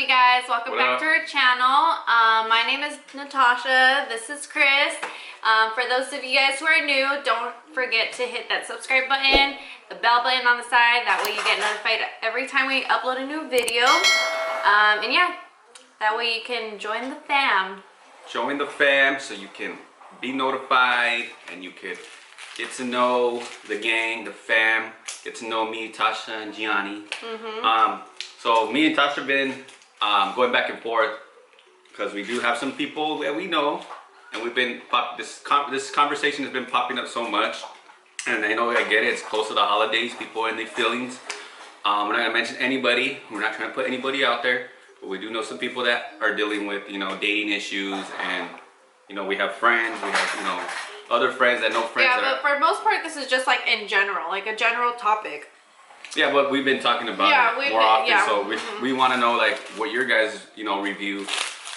you guys? Welcome back to our channel. My name is Natasha. This is Chris. For those of you guys who are new, don't forget to hit that subscribe button, the bell button on the side. That way you get notified every time we upload a new video. And yeah, that way you can join the fam. Join the fam so you can be notified and you could get to know the gang, the fam, get to know me, Tasha, and Gianni. So me and Tasha have been going back and forth because we do have some people that we know, and we've been this conversation has been popping up so much, and I know I get it. It's close to the holidays. People are in their feelings. We're not gonna mention anybody. We're not trying to put anybody out there, but we do know some people that are dealing with dating issues, and we have friends. We have other friends that know friends. Yeah, but for the most part, this is just like in general, like a general topic. Yeah, but we've been talking about it more often, so we want to know like what your guys review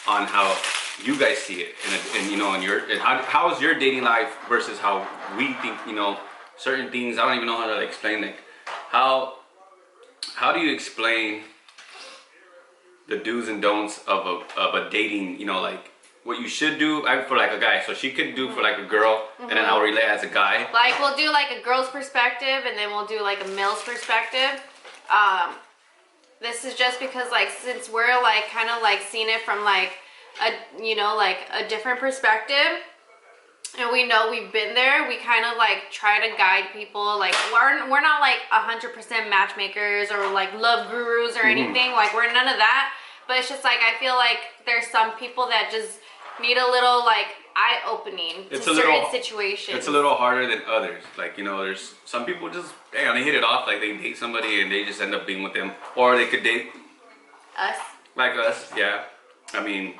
on how you guys see it, and how is your dating life versus how we think certain things. I don't even know how to explain like how do you explain the do's and don'ts of a dating, like what you should do for like a guy, so she could do for like a girl, and then I'll relay as a guy. Like we'll do like a girl's perspective, and then we'll do like a male's perspective. This is just because like since we're like kind of like seeing it from like a different perspective, and we know we've been there, we kind of like try to guide people. Like we're not like 100% matchmakers or like love gurus or anything. Like we're none of that. But it's just like I feel like there's some people that just need a little like eye-opening to certain situations. It's a little harder than others. Like there's some people just they hit it off, like they date somebody and they just end up being with them, or they could date us. Like us, yeah. I mean,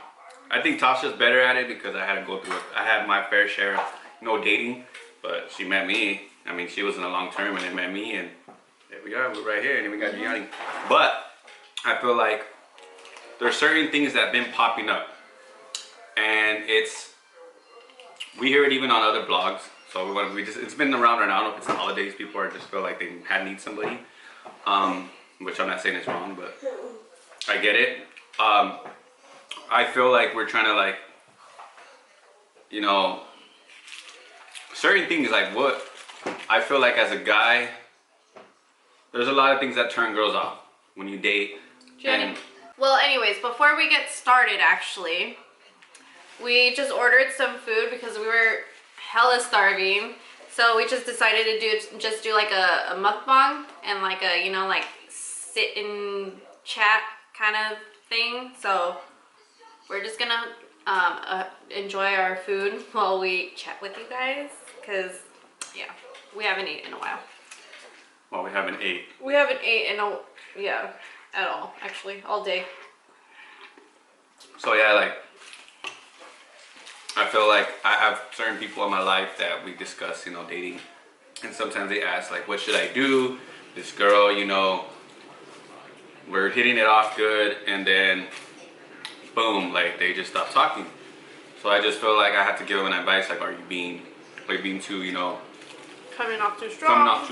I think Tasha's better at it because I had to go through it. I had my fair share of dating, but she met me. I mean, she was in a long term and then met me, and there we are. We're right here, and then we got Gianni. But I feel like there's certain things that have been popping up, and we hear it even on other blogs. So it's been around right now. I don't know if it's the holidays. People are just feel like they need somebody, which I'm not saying it's wrong, but I get it. I feel like we're trying to like, certain things like what I feel like as a guy, there's a lot of things that turn girls off when you date. Well, anyways, before we get started, actually, we just ordered some food because we were hella starving. So we just decided to do like a mukbang and like a, like sit and chat kind of thing. So we're just gonna enjoy our food while we chat with you guys, because yeah, we haven't eaten in a while. Well, we haven't ate. We haven't ate at all, actually, all day. So yeah, like I feel like I have certain people in my life that we discuss, dating, and sometimes they ask like, what should I do? This girl, we're hitting it off good, and then boom, like they just stop talking. So I just feel like I have to give them advice, like, are you being too, coming off too strong?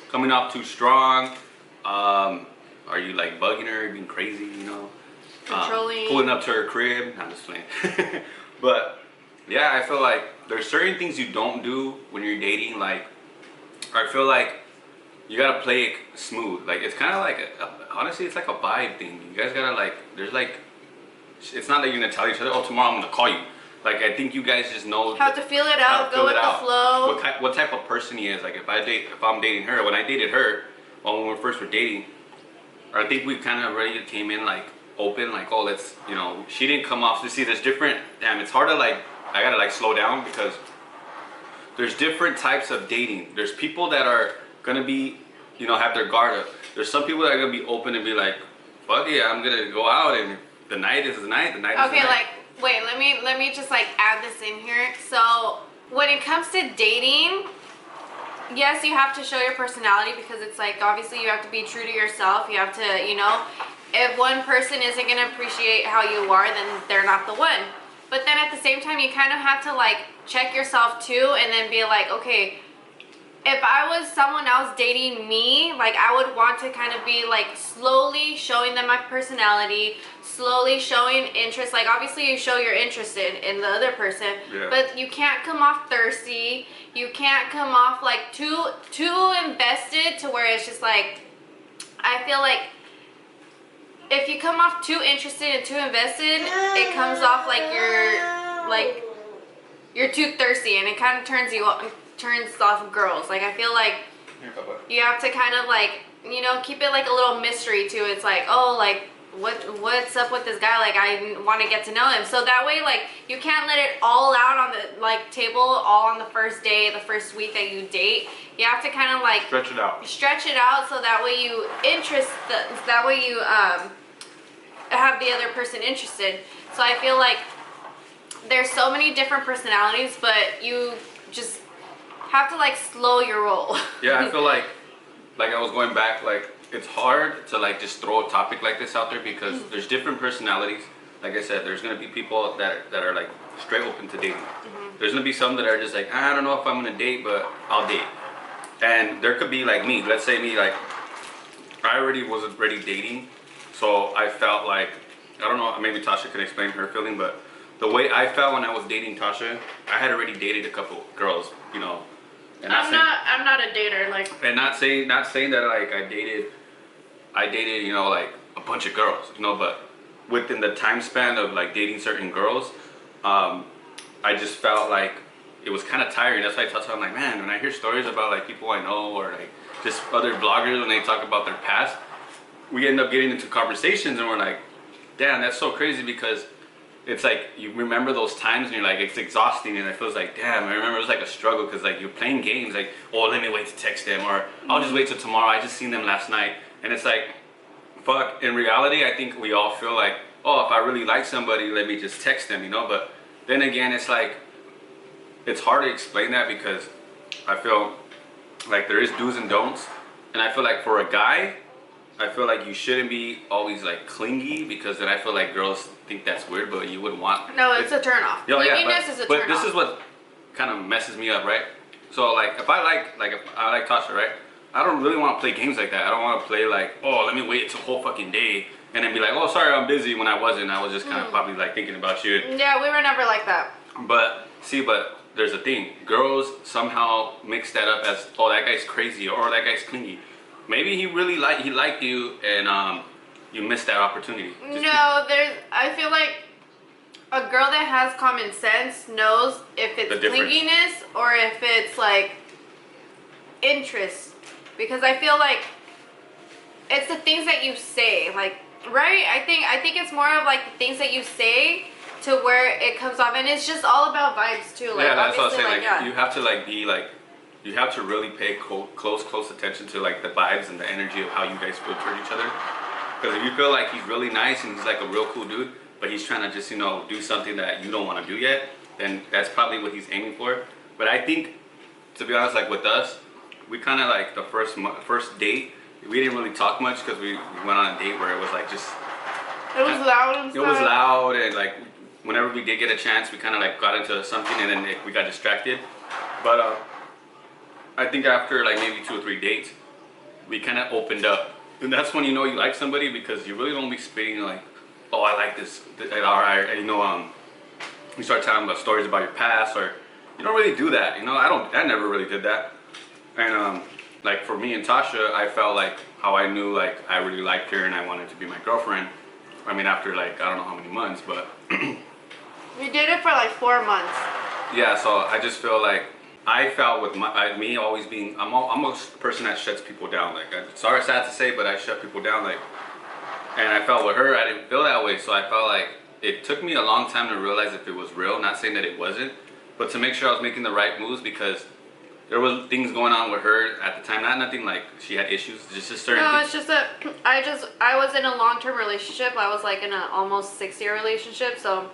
Coming off too strong. Are you like bugging her, being crazy, controlling, pulling up to her crib? I'm just playing. But yeah, I feel like there's certain things you don't do when you're dating. Like I feel like you gotta play it smooth. Like it's kind of like honestly, it's like a vibe thing. You guys gotta like, there's like, it's not that you're gonna tell each other, oh, tomorrow I'm gonna call you. Like I think you guys just know how to feel it out, go with the flow. What type of person he is. Like if I'm dating her, when I dated her, when we first were dating, I think we kind of already came in like open, like, oh, let's, she didn't come off to see there's different, it's hard to like, I gotta like slow down because there's different types of dating. There's people that are gonna be, have their guard up. There's some people that are gonna be open and be like, fuck yeah, I'm gonna go out, and the night is the night, Okay, like, wait, let me just like add this in here. So when it comes to dating, yes, you have to show your personality, because it's like, obviously you have to be true to yourself. You have to, if one person isn't going to appreciate how you are, then they're not the one. But then at the same time, you kind of have to like check yourself too, and then be like, okay, if I was someone else dating me, like I would want to kind of be like slowly showing them my personality, slowly showing interest. Like obviously you show you're interested in the other person, but you can't come off thirsty. You can't come off like too invested to where it's just like, I feel like if you come off too interested and too invested, it comes off like you're too thirsty, and it kind of turns off girls. Like I feel like you have to kind of like, you know, keep it like a little mystery too. It's like, oh, like what's up with this guy? Like I want to get to know him. So that way, like you can't let it all out on the like table all on the first day, the first week that you date. You have to kind of like stretch it out so that way you have the other person interested. So I feel like there's so many different personalities, but you just have to like slow your roll. Yeah, I feel like I was going back, like it's hard to like just throw a topic like this out there because there's different personalities. Like I said, there's gonna be people that are like straight open to dating. There's gonna be some that are just like, I don't know if I'm gonna date, but I'll date. And there could be like me. Let's say me, like I already was dating, so I felt like, I don't know, maybe Tasha can explain her feeling, but the way I felt when I was dating Tasha, I had already dated a couple girls, you know. And I'm not a dater, like. And not saying that like I dated, you know, like a bunch of girls, you know, but within the time span of like dating certain girls, I just felt like it was kind of tiring. That's why I told her, I'm like, man, when I hear stories about like people I know or like just other bloggers when they talk about their past, we end up getting into conversations and we're like, damn, that's so crazy, because it's like you remember those times and you're like, it's exhausting, and it feels like, damn, I remember it was like a struggle because like you're playing games like, oh, let me wait to text them, or I'll just wait till tomorrow, I just seen them last night. And it's like, fuck, in reality I think we all feel like, oh, if I really like somebody, let me just text them, you know. But then again, it's like, it's hard to explain that because I feel like there is do's and don'ts, and I feel like for a guy, I feel like you shouldn't be always like clingy, because then I feel like girls think that's weird, but you wouldn't want. No, it's a turn off. Clinginess is a turn off. But this is what kind of messes me up, right? So like if I like Tasha, right? I don't really want to play games like that. I don't want to play like, oh, let me wait till a whole fucking day and then be like, oh, sorry, I'm busy, when I wasn't. I was just kind of probably like thinking about you. Yeah, we were never like that. But there's a thing. Girls somehow mix that up as, oh, that guy's crazy, or that guy's clingy. Maybe he liked you, and you missed that opportunity. I feel like a girl that has common sense knows if it's clinginess or if it's like interest, because I feel like it's the things that you say, like, right? I think it's more of like the things that you say to where it comes off, and it's just all about vibes too. Like, yeah, that's what I was saying. Like, you have to like be like. You have to really pay close attention to like the vibes and the energy of how you guys feel toward each other. Because if you feel like he's really nice and he's like a real cool dude, but he's trying to just, you know, do something that you don't want to do yet, then that's probably what he's aiming for. But I think, to be honest, like with us, we kind of like the first date, we didn't really talk much because we went on a date where it was like just. It was loud and stuff. It was loud, and like whenever we did get a chance, we kind of like got into something, and then we got distracted. But I think after like maybe 2 or 3 dates, we kind of opened up, and that's when you know you like somebody, because you really don't be spitting like, oh, I like this, or you know, you start telling about stories about your past, or you don't really do that, you know. I never really did that, and like for me and Tasha, I felt like how I knew like I really liked her and I wanted to be my girlfriend. I mean, after like I don't know how many months, but we did it for like 4 months. Yeah, so I just feel like. I felt with me always being, I'm a person that shuts people down. Like, sorry, sad to say, but I shut people down. Like, and I felt with her, I didn't feel that way. So I felt like it took me a long time to realize if it was real. Not saying that it wasn't, but to make sure I was making the right moves, because there was things going on with her at the time. Nothing like she had issues. Just certain. No, it's just that I was in a long-term relationship. I was like in an almost 6-year relationship, so.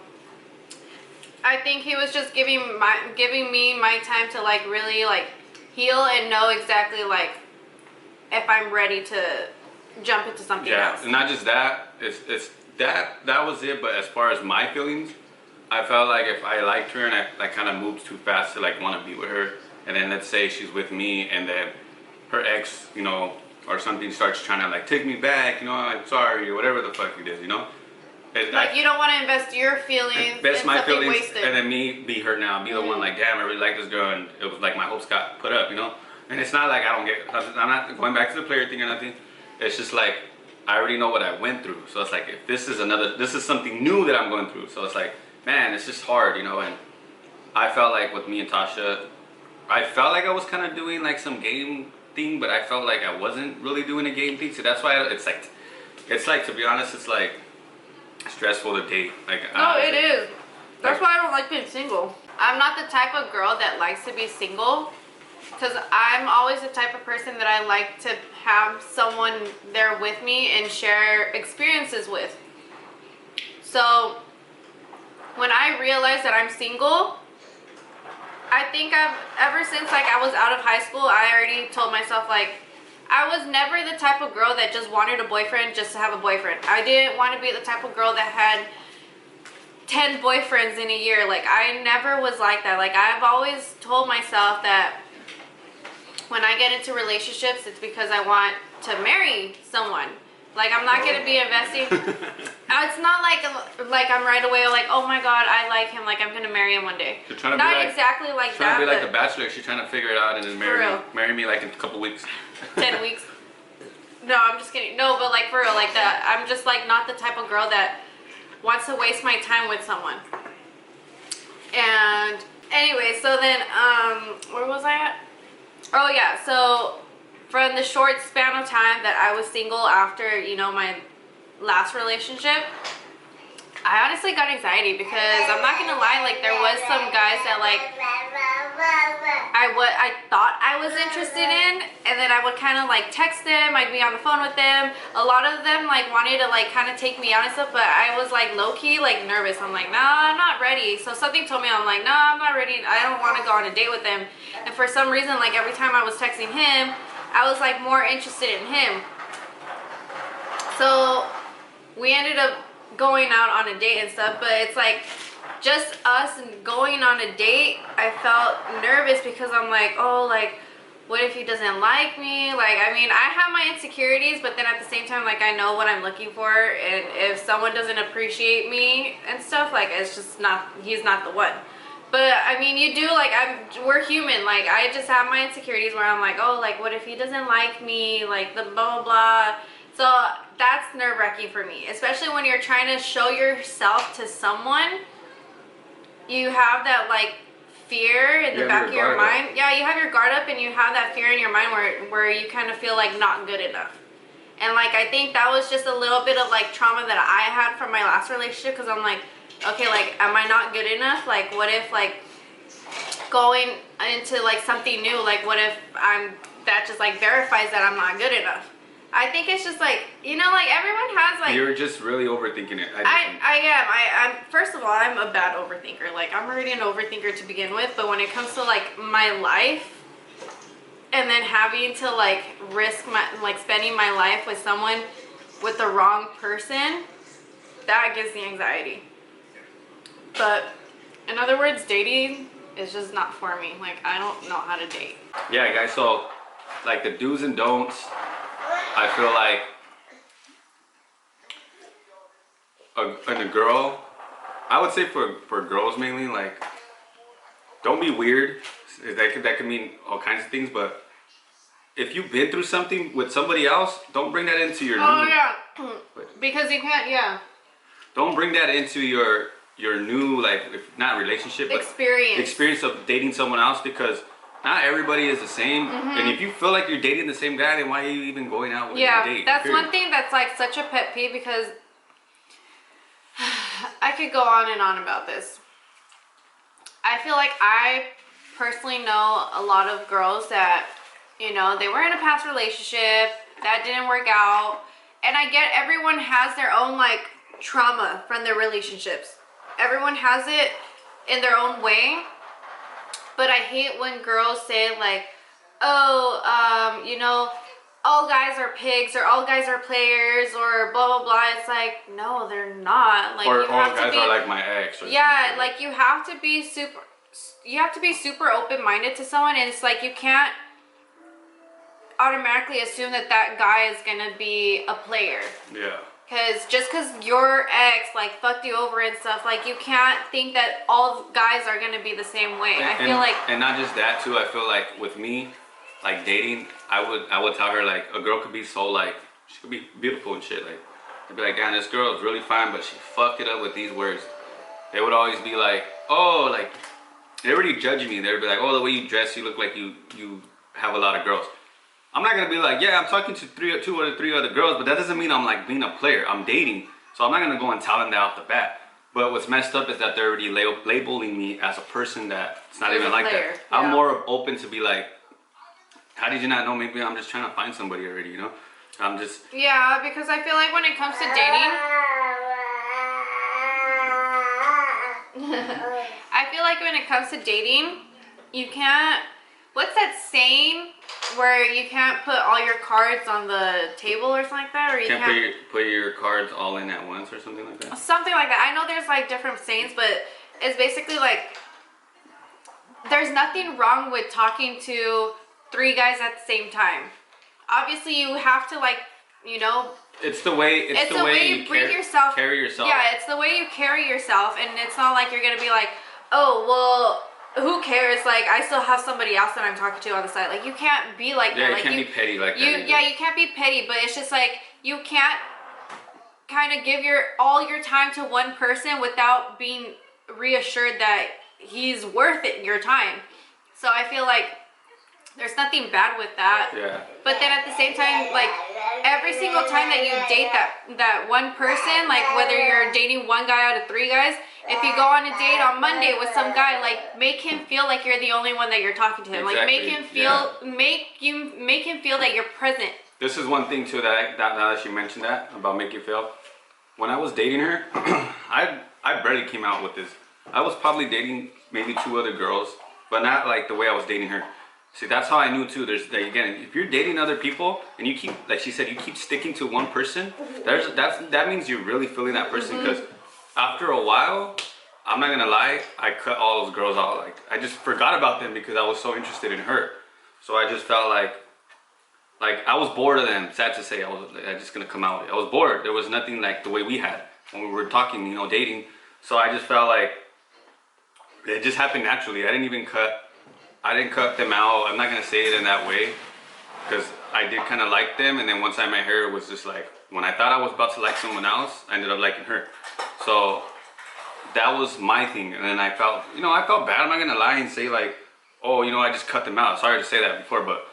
I think he was just giving me my time to like really like heal and know exactly like if I'm ready to jump into something else. And not just that, it's that was it. But as far as my feelings, I felt like if I liked her and I kind of moved too fast to like want to be with her, and then let's say she's with me, and then her ex, you know, or something starts trying to like take me back, you know, I'm sorry, or whatever the fuck it is, you know. Like you don't want to invest your feelings in something wasted. And then me be her now, be the one like, damn, I really like this girl, and it was like my hopes got put up, you know. And it's not like I don't get, I'm not going back to the player thing or nothing. It's just like I already know what I went through, so it's like if this is something new that I'm going through, so it's like, man, it's just hard, you know. And I felt like with me and Tasha, I felt like I was kind of doing like some game thing, but I felt like I wasn't really doing a game thing, so that's why it's like to be honest, it's like stressful to date. Like no, it is. That's why I don't like being single. I'm not the type of girl that likes to be single, because I'm always the type of person that I like to have someone there with me and share experiences with. So when I realized that I'm single, I think ever since like I was out of high school, I already told myself like, I was never the type of girl that just wanted a boyfriend just to have a boyfriend. I didn't want to be the type of girl that had 10 boyfriends in a year. Like, I never was like that. Like, I've always told myself that when I get into relationships, it's because I want to marry someone. Like, I'm not going to be investing. It's not like I'm right away like, oh my God, I like him. Like, I'm going to marry him one day. Not like, exactly like that. Trying to be like The Bachelor. She's trying to figure it out and then marry me like in a couple weeks. 10 weeks. No, I'm just kidding. No, but like for real, like that. I'm just like not the type of girl that wants to waste my time with someone. And anyway, so then, where was I at? Oh yeah, so from the short span of time that I was single after, you know, my last relationship, I honestly got anxiety because I'm not gonna lie, like there was some guys that like I thought I was interested in, and then I would kind of like text them, I'd be on the phone with them. A lot of them like wanted to like kind of take me out and stuff, but I was like low-key like nervous. I'm like, nah, I'm not ready. So something told me, I'm like, nah, I'm not ready. I don't want to go on a date with them. And for some reason, like every time I was texting him, I was like more interested in him. So we ended up going out on a date and stuff, but it's like just us and going on a date, I felt nervous because I'm like, oh, like what if he doesn't like me? Like, I mean, I have my insecurities, but then at the same time, like I know what I'm looking for, and if someone doesn't appreciate me and stuff, like it's just not, he's not the one. But I mean, you do, like, we're human. Like, I just have my insecurities where I'm like, oh, like what if he doesn't like me, like the blah blah blah. So that's nerve-wracking for me, especially when you're trying to show yourself to someone. You have that like fear in the back of your mind. Yeah, you have your guard up and you have that fear in your mind where you kind of feel like not good enough. And like I think that was just a little bit of like trauma that I had from my last relationship, because I'm like, okay, like am I not good enough? Like what if like going into like something new, like what if that just like verifies that I'm not good enough? I think it's just like, you know, like everyone has like... You're just really overthinking it. I'm first of all, I'm a bad overthinker. Like I'm already an overthinker to begin with, but when it comes to like my life and then having to like risk my, like spending my life with someone with the wrong person, that gives me anxiety. But in other words, dating is just not for me. Like I don't know how to date. Yeah, guys, so like the do's and don'ts, I feel like in a girl, I would say for girls mainly, like don't be weird. That could mean all kinds of things, but if you've been through something with somebody else, don't bring that into your because you can't, yeah. Don't bring that into your new, like, not relationship, but experience of dating someone else, because not everybody is the same. And if you feel like you're dating the same guy, then why are you even going out with your date? That's one thing that's like such a pet peeve, because I could go on and on about this. I feel like I personally know a lot of girls that, you know, they were in a past relationship that didn't work out, and I get everyone has their own like trauma from their relationships. Everyone has it in their own way. But I hate when girls say like, oh, you know, all guys are pigs, or all guys are players, or blah blah blah. It's like, no, they're not. Like, or all guys are like my ex. Or yeah, like you have to be super. super open-minded to someone, and it's like you can't automatically assume that that guy is gonna be a player. Yeah. Because just because your ex like fucked you over and stuff, like you can't think that all guys are gonna be the same way. I feel like, and not just that too. I feel like with me, like dating, I would tell her like a girl could be so like she could be beautiful and shit. Like I'd be like, damn, this girl is really fine, but she fucked it up with these words. They would always be like, oh, like they're already judging me. They'd be like, oh, the way you dress, you look like you have a lot of girls. I'm not gonna be like, yeah, I'm talking to two or three other girls, but that doesn't mean I'm like being a player. I'm dating, so I'm not gonna go and tell them that off the bat. But what's messed up is that they're already labeling me as a person that it's not even like that. Yeah. I'm more open to be like, how did you not know? Maybe I'm just trying to find somebody already, you know? I'm just... Yeah, because I feel like when it comes to dating... I feel like when it comes to dating, you can't... What's that saying where you can't put all your cards on the table or something like that? Or you can't put your cards all in at once or something like that? Something like that. I know there's like different sayings, but it's basically like there's nothing wrong with talking to 3 guys at the same time. Obviously, you have to like, you know... It's the way you carry yourself. Yeah, it's the way you carry yourself, and it's not like you're gonna be like, oh, well... Who cares? Like, I still have somebody else that I'm talking to on the side. Like, you can't be like that. Yeah, like, you can't be petty like that. Yeah, you can't be petty, but it's just like, you can't kind of give all your time to one person without being reassured that he's worth it, your time. So I feel like there's nothing bad with that. Yeah. But then at the same time, like, every single time that you date that one person, like, whether you're dating one guy out of 3 guys, if you go on a date on Monday with some guy, like, make him feel like you're the only one that you're talking to him. Exactly. Like, make him feel, make him feel that you're present. This is one thing too that now that she mentioned that about make you feel. When I was dating her, I barely came out with this. I was probably dating maybe 2 other girls, but not like the way I was dating her. See, that's how I knew too. There's like, again, if you're dating other people and you keep, like she said, you keep sticking to one person, that means you're really feeling that person. Because after a while, I'm not gonna lie, I cut all those girls out. Like I just forgot about them because I was so interested in her. So I just felt like I was bored of them. Sad to say, I just gonna come out. I was bored. There was nothing like the way we had when we were talking, you know, dating. So I just felt like it just happened naturally. I didn't cut them out. I'm not gonna say it in that way because I did kind of like them, and then once I met her, it was just like when I thought I was about to like someone else, I ended up liking her. So that was my thing, and then I felt bad. I'm not gonna lie and say like, oh, you know, I just cut them out. Sorry to say that before, but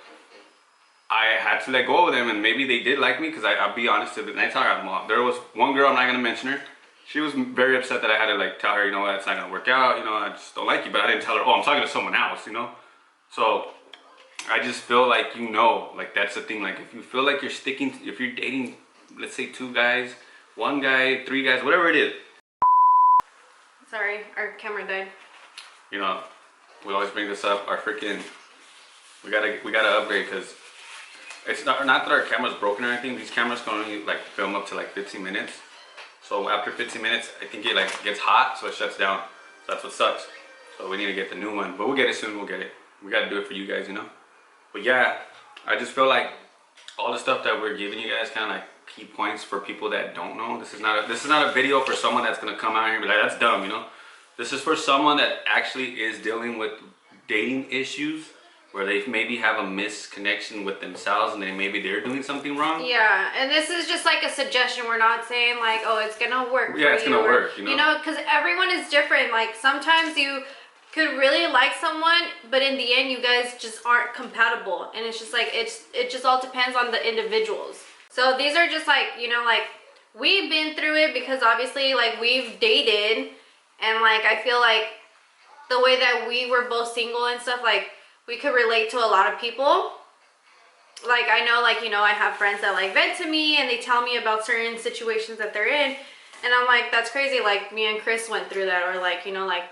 I had to let go of them, and maybe they did like me because I'll be honest, and I tell her them off. There was one girl, I'm not gonna mention her. She was very upset that I had to like tell her, you know what, it's not gonna work out, you know, I just don't like you. But I didn't tell her, oh, I'm talking to someone else, you know. So I just feel like, you know, like that's the thing. Like if you feel like you're if you're dating, let's say 2 guys, 1 guy, 3 guys, whatever it is. Sorry, our camera died. You know, we always bring this up. Our freaking, we gotta upgrade because it's not that our camera's broken or anything. These cameras can only like film up to like 15 minutes. So after 15 minutes, I think it like gets hot, so it shuts down. So that's what sucks. So we need to get the new one, but we'll get it soon. We'll get it. We gotta do it for you guys, you know. But yeah, I just feel like all the stuff that we're giving you guys kind of like key points for people that don't know. This is not a video for someone that's gonna come out here and be like, that's dumb, you know. This is for someone that actually is dealing with dating issues, where they maybe have a misconnection with themselves and maybe they're doing something wrong. Yeah, and this is just like a suggestion. We're not saying like, oh, it's gonna work for you. Yeah, it's gonna work, you know. You know, because everyone is different. Like sometimes you could really like someone, but in the end you guys just aren't compatible. And it's just like, it just all depends on the individuals. So these are just like, you know, like we've been through it because obviously like we've dated, and like I feel like the way that we were both single and stuff, like we could relate to a lot of people. Like I know, like, you know, I have friends that like vent to me and they tell me about certain situations that they're in, and I'm like, that's crazy. Like me and Chris went through that, or like, you know, like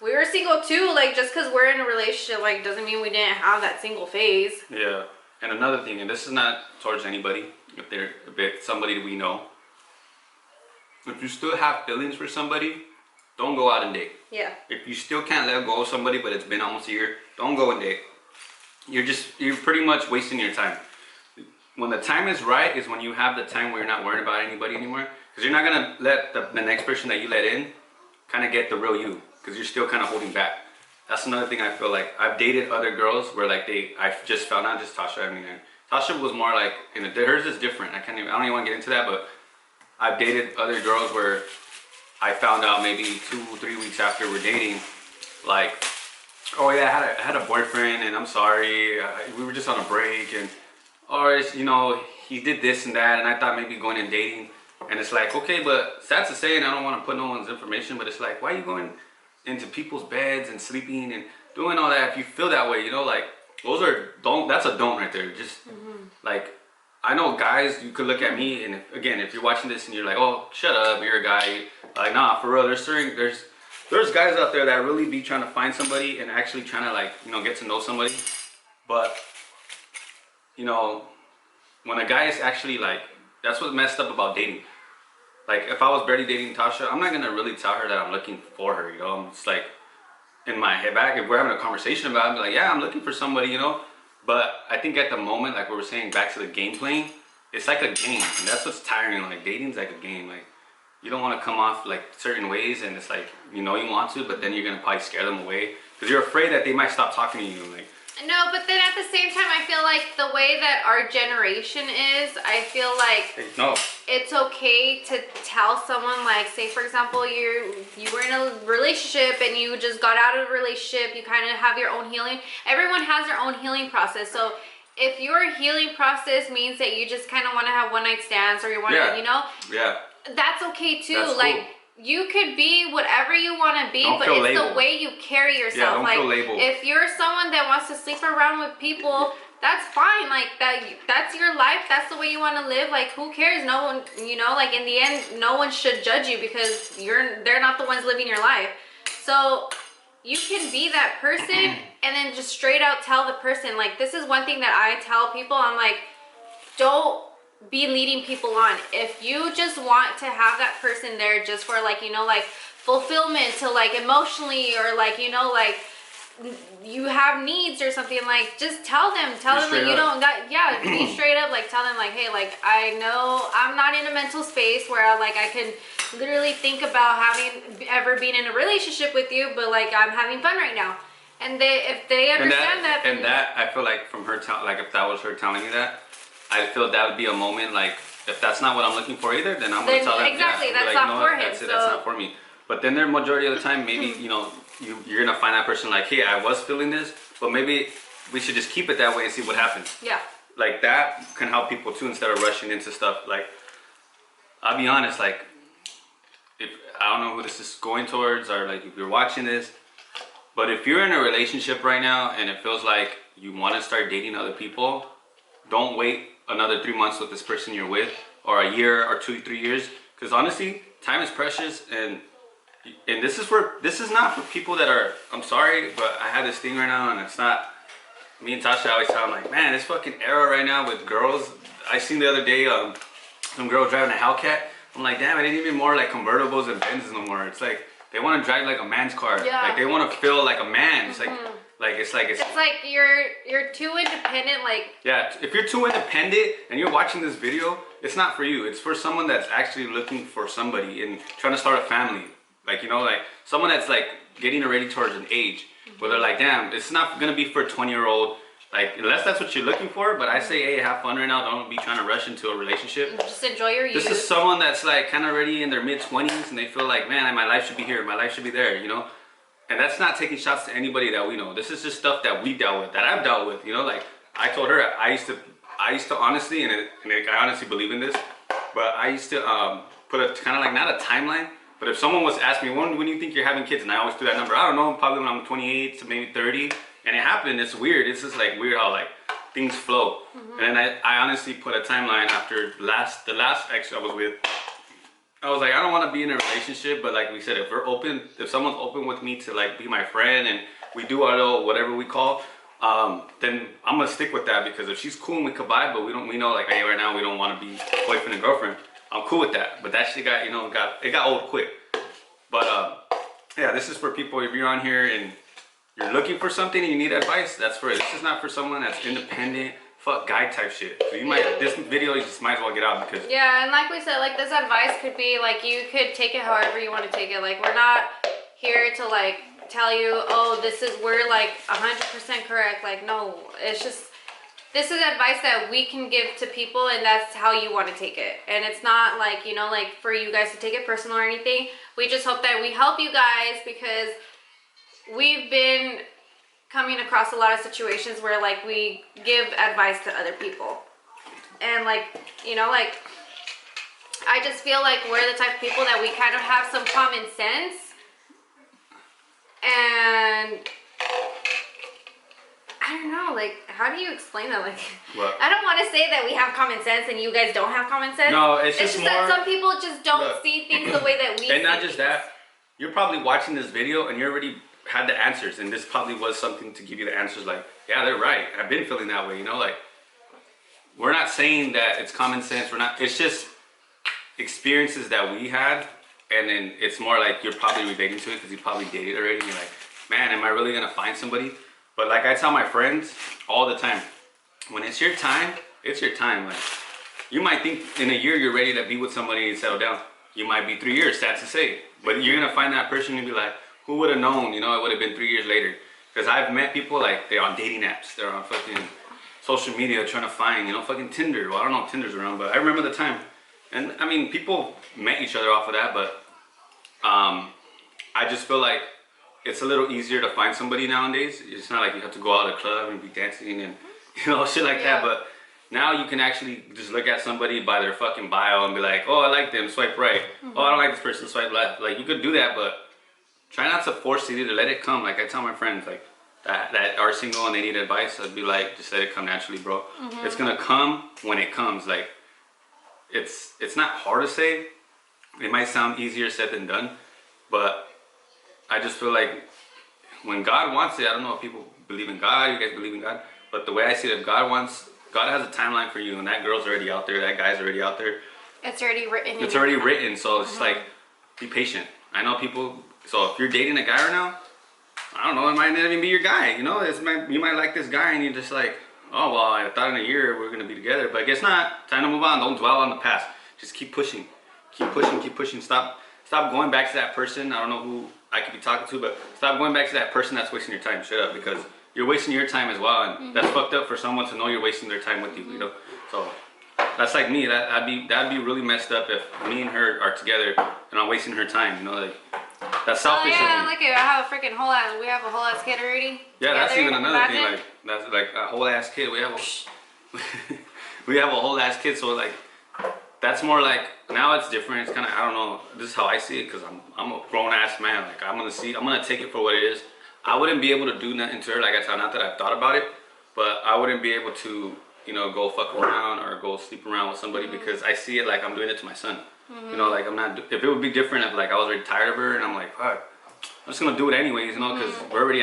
we were single too. Like just because we're in a relationship, like doesn't mean we didn't have that single phase. Yeah. And another thing, and this is not towards anybody, if they're somebody we know, if you still have feelings for somebody, don't go out and date. Yeah. If you still can't let go of somebody, but it's been almost a year, don't go and date. You're pretty much wasting your time. When the time is right is when you have the time where you're not worrying about anybody anymore. Because you're not gonna let the next person that you let in kind of get the real you. Because you're still kind of holding back. That's another thing I feel like. I've dated other girls where like I just found out, just Tasha, I mean, Tasha was more like, hers is different. I don't even want to get into that, but I've dated other girls where I found out maybe 2-3 weeks after we're dating, like, oh yeah, I had a boyfriend and I'm sorry, we were just on a break, and or it's, he did this and that, and I thought maybe going and dating, and it's like, okay, but sad to say, and I don't want to put no one's information, but it's like, why are you going into people's beds and sleeping and doing all that if you feel that way, like, that's a don't right there. Just like, I know guys, you could look at me, and if you're watching this and you're like, oh, shut up, you're a guy, like, nah, for real, there's guys out there that really be trying to find somebody and actually trying to, like, get to know somebody. But when a guy is actually like, that's what's messed up about dating. Like, if I was barely dating Tasha, I'm not gonna really tell her that I'm looking for her, I'm just like, in my head back, if we're having a conversation about it, I'm like, yeah, I'm looking for somebody, But I think at the moment, like we were saying, back to the game playing, it's like a game, and that's what's tiring. Like, dating's like a game. Like, you don't want to come off like certain ways, and it's like, you want to, but then you're gonna probably scare them away because you're afraid that they might stop talking to you. Like, no, but then at the same time, I feel like the way that our generation is, I feel like it's okay to tell someone, like, say for example, you were in a relationship and you just got out of a relationship, you kind of have your own healing. Everyone has their own healing process. So if your healing process means that you just kind of want to have one night stands, or you want to, that's okay too. That's like, cool. You could be whatever you want to be, but it's labeled. The way you carry yourself. Yeah, don't like, feel labeled. If you're someone that wants to sleep around with people, that's fine. Like, that's your life. That's the way you want to live. Like, who cares? No one, like, in the end, no one should judge you because they're not the ones living your life. So you can be that person and then just straight out tell the person, like, this is one thing that I tell people. I'm like, don't be leading people on. If you just want to have that person there just for, like, like fulfillment, to like emotionally, or like, like you have needs or something, like, just tell them like you don't got, be straight up, like, tell them like, hey, like, I know I'm not in a mental space where I can literally think about ever being in a relationship with you, but like, I'm having fun right now. And if they understand that, I feel like from her like, if that was her telling me that, I feel that would be a moment, like, if that's not what I'm looking for either, then I'm going to tell them. Exactly, that's like, not for him. That's not for me. But then the majority of the time, maybe, you're going to find that person like, hey, I was feeling this, but maybe we should just keep it that way and see what happens. Yeah. Like, that can help people too, instead of rushing into stuff. Like, I'll be honest, like, if I don't know who this is going towards, or like if you're watching this, but if you're in a relationship right now and it feels like you want to start dating other people, don't wait another 3 months with this person you're with, or a year, or 2-3 years, because honestly, time is precious, and this is not for people that are, I'm sorry, but I have this thing right now, and it's not, me and Tasha always tell, I'm like, man, this fucking era right now with girls. I seen the other day some girl driving a Hellcat. I'm like, damn, it ain't even more like convertibles and Benzes no more. It's like they want to drive like a man's car. Yeah. Like, they want to feel like a man. It's it's like you're too independent. Like, yeah, if you're too independent and you're watching this video, it's not for you. It's for someone that's actually looking for somebody and trying to start a family. Like, like someone that's like getting ready towards an age where they're like, damn, it's not gonna be for a 20-year-old. Like, unless that's what you're looking for. But I say, hey, have fun right now. Don't be trying to rush into a relationship. Just enjoy your youth. This is someone that's like kind of already in their mid-20s and they feel like, man, my life should be here. My life should be there, And that's not taking shots to anybody that we know. This is just stuff that we dealt with, that I've dealt with. Like, I told her, I used to honestly, and I honestly believe in this, but I used to put a kind of like, not a timeline, but if someone was asking me, when do you think you're having kids? And I always do that number. I don't know, probably when I'm 28 to maybe 30. And it happened. It's weird. It's just like weird how like things flow. And then I honestly put a timeline after the last ex I was with. I was like, I don't want to be in a relationship, but like we said, if someone's open with me to like be my friend and we do our little whatever we call, then I'm gonna stick with that, because if she's cool and we could vibe, but we know like, hey, right now we don't want to be boyfriend and girlfriend, I'm cool with that. But that shit got, it got old quick. But yeah, this is for people. If you're on here and you're looking for something and you need advice, that's for it. This is not for someone that's independent, fuck guy type shit. So you might, this video, you just might as well get out because. Yeah, and like we said, like this advice could be like, you could take it however you want to take it. Like we're not here to like tell you, oh, we're like 100% correct. Like no, it's just, this is advice that we can give to people, and that's how you want to take it. And it's not like, you know, like for you guys to take it personal or anything. We just hope that we help you guys, because we've been coming across a lot of situations where like we give advice to other people. And like, you know, like I just feel like we're the type of people that we kind of have some common sense. And I don't know, like, how do you explain that? Like, what? I don't want to say that we have common sense and you guys don't have common sense. No, it's just more, that some people just don't see things the way that we see. And not just that, you're probably watching this video and you already had the answers, and this probably was something to give you the answers. Like, yeah, they're right. I've been feeling that way, you know. Like, we're not saying that it's common sense. We're not. It's just experiences that we had, and then it's more like you're probably relating to it because you probably dated already. And you're like, man, am I really gonna find somebody? But like I tell my friends all the time, when it's your time, it's your time. Like, you might think in a year you're ready to be with somebody and settle down. You might be 3 years, sad to say. But you're gonna find that person and be like, who would have known, you know, it would have been 3 years later. Because I've met people, like, they're on dating apps. They're on fucking social media trying to find, you know, fucking Tinder. Well, I don't know if Tinder's around, but I remember the time. And, I mean, people met each other off of that, but I just feel like it's a little easier to find somebody nowadays. It's not like you have to go out to a club and be dancing and, you know, shit like that. But now you can actually just look at somebody by their fucking bio and be like, oh, I like them, swipe right. Oh, I don't like this person, swipe left. Like, you could do that, but try not to force it either. Let it come. Like I tell my friends, like that are single and they need advice, I'd be like, just let it come naturally, bro. It's gonna come when it comes. Like, it's not hard to say. It might sound easier said than done, but I just feel like when God wants it, I don't know if people believe in God, you guys believe in God, but the way I see it, if God wants, God has a timeline for you, and that girl's already out there, that guy's already out there. It's already written. It's already written, so it's just like, be patient. I know people, so if you're dating a guy right now, I don't know, it might not even be your guy, you know? You might like this guy and you're just like, oh, well, I thought in a year we're gonna be together, but I guess not. Time to move on. Don't dwell on the past. Just keep pushing. Keep pushing, keep pushing. Stop going back to that person. I don't know who I could be talking to, but stop going back to that person that's wasting your time. Shut up, because you're wasting your time as well, and that's fucked up for someone to know you're wasting their time with you, you know? So that's like me. That'd be really messed up if me and her are together and I'm wasting her time, you know? Like, that's selfish. Oh yeah, look at, I have a freaking we have a whole ass kid already. Yeah, together. that's even another thing. Imagine. Like, that's like a whole ass kid. We have a whole ass kid. So like, that's more like, now it's different. It's kind of, I don't know. This is how I see it, because I'm a grown ass man. Like, I'm gonna take it for what it is. I wouldn't be able to do nothing to her. Like I said, not that I've thought about it, but I wouldn't be able to, you know, go fuck around or go sleep around with somebody, because I see it like I'm doing it to my son. You know, like I'm not. If it would be different, if like I was already tired of her and I'm like, fuck, I'm just gonna do it anyways, you know, because we're already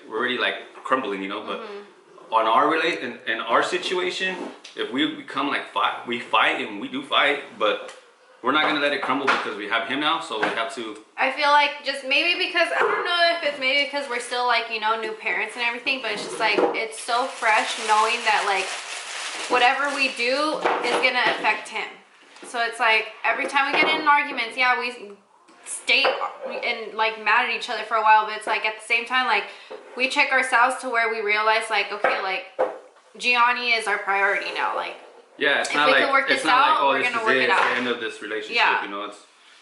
we're already like crumbling, you know. But on our in our situation, if we become like we fight and we do fight, but we're not gonna let it crumble because we have him now. So we have to. I feel like just maybe because, I don't know if it's maybe because we're still like, you know, new parents and everything, but it's just like, it's so fresh knowing that like whatever we do is gonna affect him. So it's like every time we get in arguments, yeah, we stay and like mad at each other for a while, but it's like at the same time, like we check ourselves to where we realize like, okay, like Gianni is our priority now. Like, yeah, it's if not we like can work it's this not out, like, oh, we're this gonna is work it. it It's out. the end of this relationship, Yeah. you know.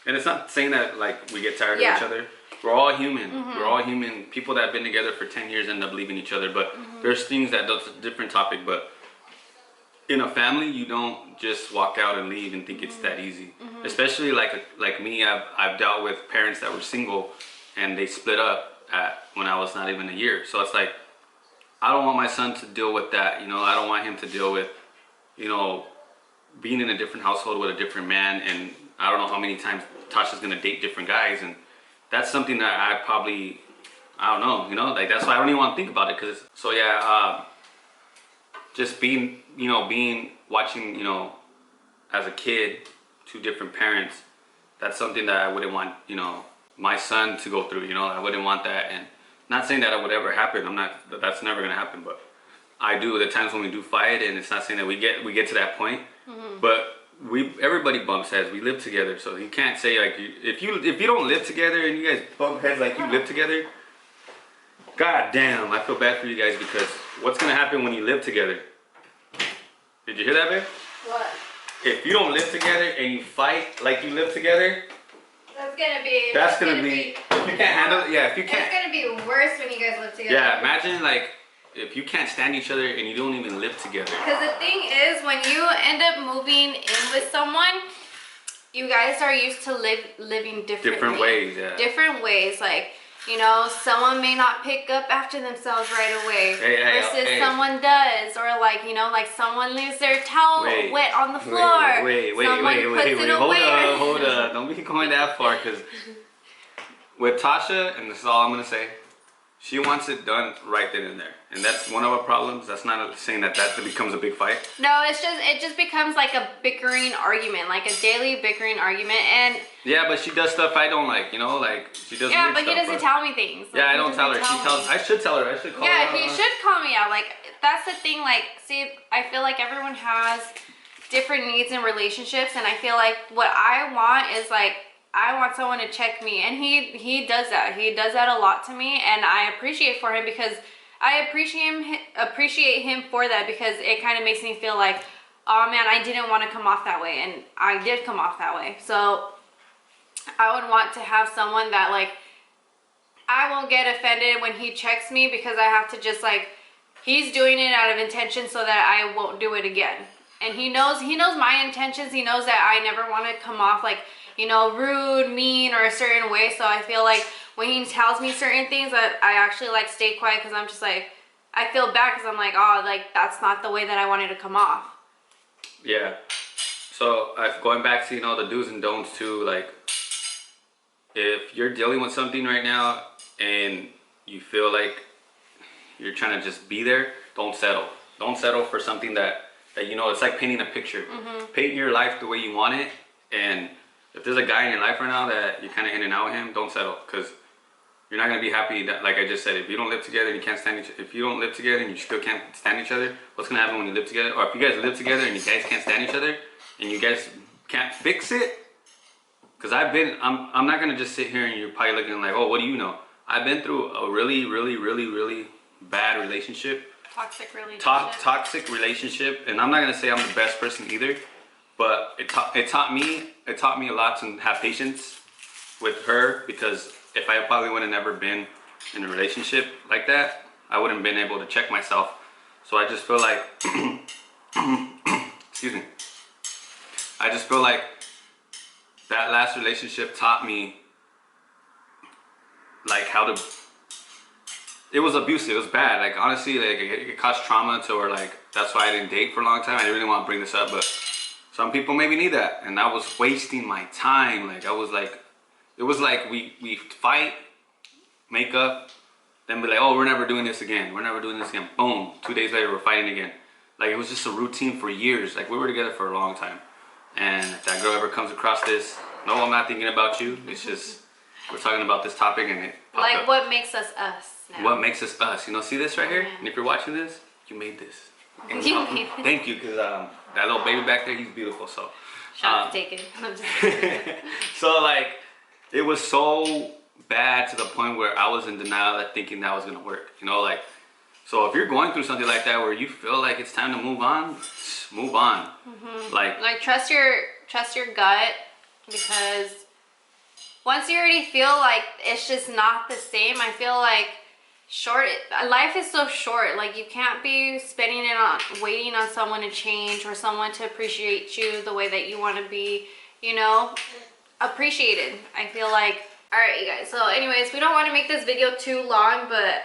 And it's not saying that like we get tired of each other. We're all human. We're all human. People that have been together for 10 years end up leaving each other, but there's things that's a different topic. But in a family, you don't just walk out and leave and think it's that easy. Especially like me, I've dealt with parents that were single and they split up when I was not even a year. So it's like, I don't want my son to deal with that, you know. I don't want him to deal with, you know, being in a different household with a different man, and I don't know how many times Tasha's gonna date different guys, and that's something that I don't know, you know, like that's why I don't even want to think about it, because so yeah, just being watching, you know, as a kid, two different parents, that's something that I wouldn't want, you know, my son to go through. You know, I wouldn't want that. And not saying that it would ever happen. That's never gonna happen. But I do. The times when we do fight, and it's not saying that we get to that point. But everybody bumps heads. We live together, so you can't say like if you don't live together and you guys bump heads like you live together. God damn, I feel bad for you guys because what's gonna happen when you live together? Did you hear that, babe? What? If you don't live together and you fight like you live together, that's gonna be. If you can't handle it, yeah. If you can't, it's gonna be worse when you guys live together. Yeah, imagine like if you can't stand each other and you don't even live together. Because the thing is, when you end up moving in with someone, you guys are used to living different ways. Yeah. Different ways, like. You know, someone may not pick up after themselves right away versus someone does. Or like, you know, like someone leaves their towel wet on the floor. Wait. Hold up. Don't be going that far because with Tasha, and this is all I'm going to say, she wants it done right then and there. And that's one of our problems. That's not saying that becomes a big fight. No, it just becomes like a bickering argument, like a daily bickering argument. And yeah, but she does stuff I don't like, you know, like she does. Yeah, but he doesn't tell me things. Like, yeah, I don't tell her. I should tell her. I should call her. Yeah, he should call me out. Like that's the thing. Like, see, I feel like everyone has different needs in relationships, and I feel like what I want is like. I want someone to check me, and he does that. He does that a lot to me, and I appreciate for him because I appreciate him for that because it kind of makes me feel like, oh man, I didn't want to come off that way, and I did come off that way. So I would want to have someone that like I won't get offended when he checks me because I have to just like he's doing it out of intention so that I won't do it again. And he knows my intentions. He knows that I never want to come off like, you know, rude, mean, or a certain way. So I feel like when he tells me certain things that I actually like stay quiet because I'm just like, I feel bad because I'm like, oh, like that's not the way that I wanted to come off. Yeah. So going back to, you know, the do's and don'ts too, like if you're dealing with something right now and you feel like you're trying to just be there, don't settle. Don't settle for something that you know, it's like painting a picture. Paint your life the way you want it, and if there's a guy in your life right now that you're kind of in and out with him, don't settle, because you're not gonna be happy. That, like I just said, if you don't live together and you can't stand if you don't live together and you still can't stand each other, what's gonna happen when you live together? Or if you guys live together and you guys can't stand each other and you guys can't fix it, because I'm not gonna just sit here and you're probably looking like, oh, what do you know? I've been through a really, really, really, really bad relationship. Toxic relationship. Toxic relationship, and I'm not gonna say I'm the best person either, but it taught me a lot to have patience with her, because if I probably would have never been in a relationship like that, I wouldn't have been able to check myself. So I just feel like, excuse me, I just feel like that last relationship taught me like how to. It was abusive. It was bad. Like honestly, like it caused trauma to where like that's why I didn't date for a long time. I didn't really want to bring this up, but some people maybe need that, and I was wasting my time. Like I was like, it was like we fight, make up, then be like, oh, we're never doing this again. We're never doing this again. Boom. 2 days later, we're fighting again. Like it was just a routine for years. Like we were together for a long time, and if that girl ever comes across this, no, I'm not thinking about you. It's just we're talking about this topic, and it like up. What makes us us. Now. What makes us us? You know, see this right here? And if you're watching this, you made this. And, thank you, because that little baby back there, he's beautiful. So shot taken. So like, it was so bad to the point where I was in denial of thinking that was gonna work. You know, like, so if you're going through something like that where you feel like it's time to move on, move on. Like trust your gut, because once you already feel like it's just not the same, I feel like life is so short. Like you can't be spending it on waiting on someone to change or someone to appreciate you the way that you want to be, you know, appreciated. I feel like, all right, you guys. So anyways, we don't want to make this video too long, but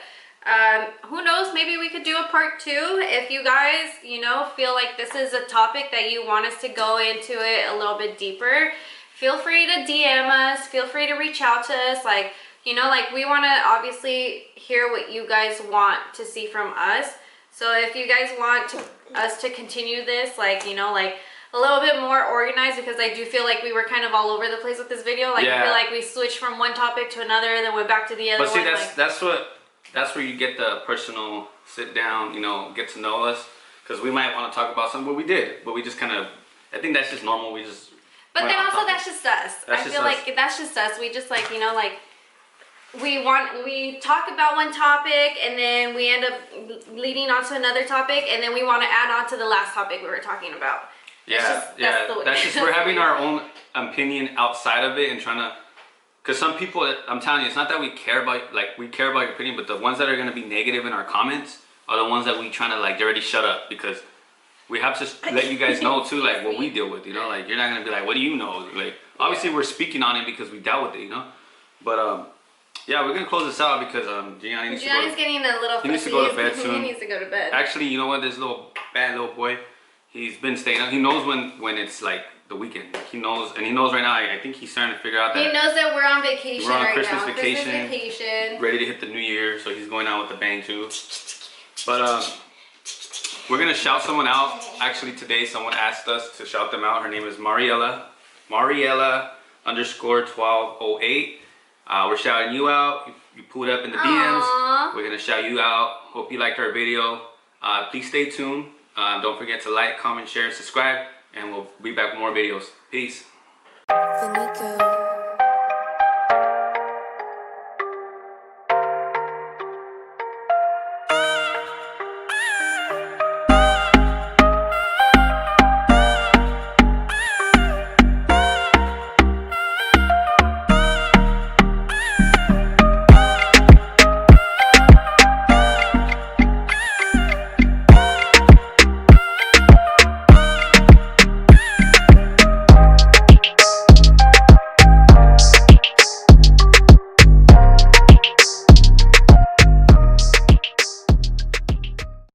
who knows, maybe we could do a part 2 if you guys, you know, feel like this is a topic that you want us to go into it a little bit deeper. Feel free to DM us, feel free to reach out to us. Like, you know, like we want to obviously hear what you guys want to see from us. So if you guys want us to continue this, like, you know, like a little bit more organized because I do feel like we were kind of all over the place with this video. Like I feel like we switched from one topic to another, then went back to the other one. But see, that's where you get the personal sit down, you know, get to know us. Because we might want to talk about something, but we did. But we just kind of, I think that's just normal. We just. But then also that's just us. I feel like that's just us. We just like, you know, like we talk about one topic and then we end up leading on to another topic and then we want to add on to the last topic we were talking about. That's just we're having our own opinion outside of it and trying to. Because some people, I'm telling you, it's not that we care about, like, we care about your opinion, but the ones that are going to be negative in our comments are the ones that we trying to, like, already shut up. Because we have to let you guys know, too, like, what we deal with, you know? Like, you're not going to be like, what do you know? Like, obviously, we're speaking on it because we dealt with it, you know? But, yeah, we're going to close this out because Gianni needs Gianni's getting a little he needs to go to bed soon. He needs to go to bed. Actually, you know what? This bad little boy, he's been staying up. He knows when it's, like, the weekend. He knows, and he knows right now. I think he's starting to figure out that he knows that we're on vacation. We're on right Christmas now. vacation, ready to hit the new year. So he's going out with the bang too. But we're gonna shout someone out. Actually, today someone asked us to shout them out. Her name is Mariella _1208. We're shouting you out. You pulled up in the DMs. Aww. We're gonna shout you out. Hope you liked our video. Please stay tuned. Don't forget to like, comment, share, subscribe. And we'll be back with more videos. Peace. Feniko.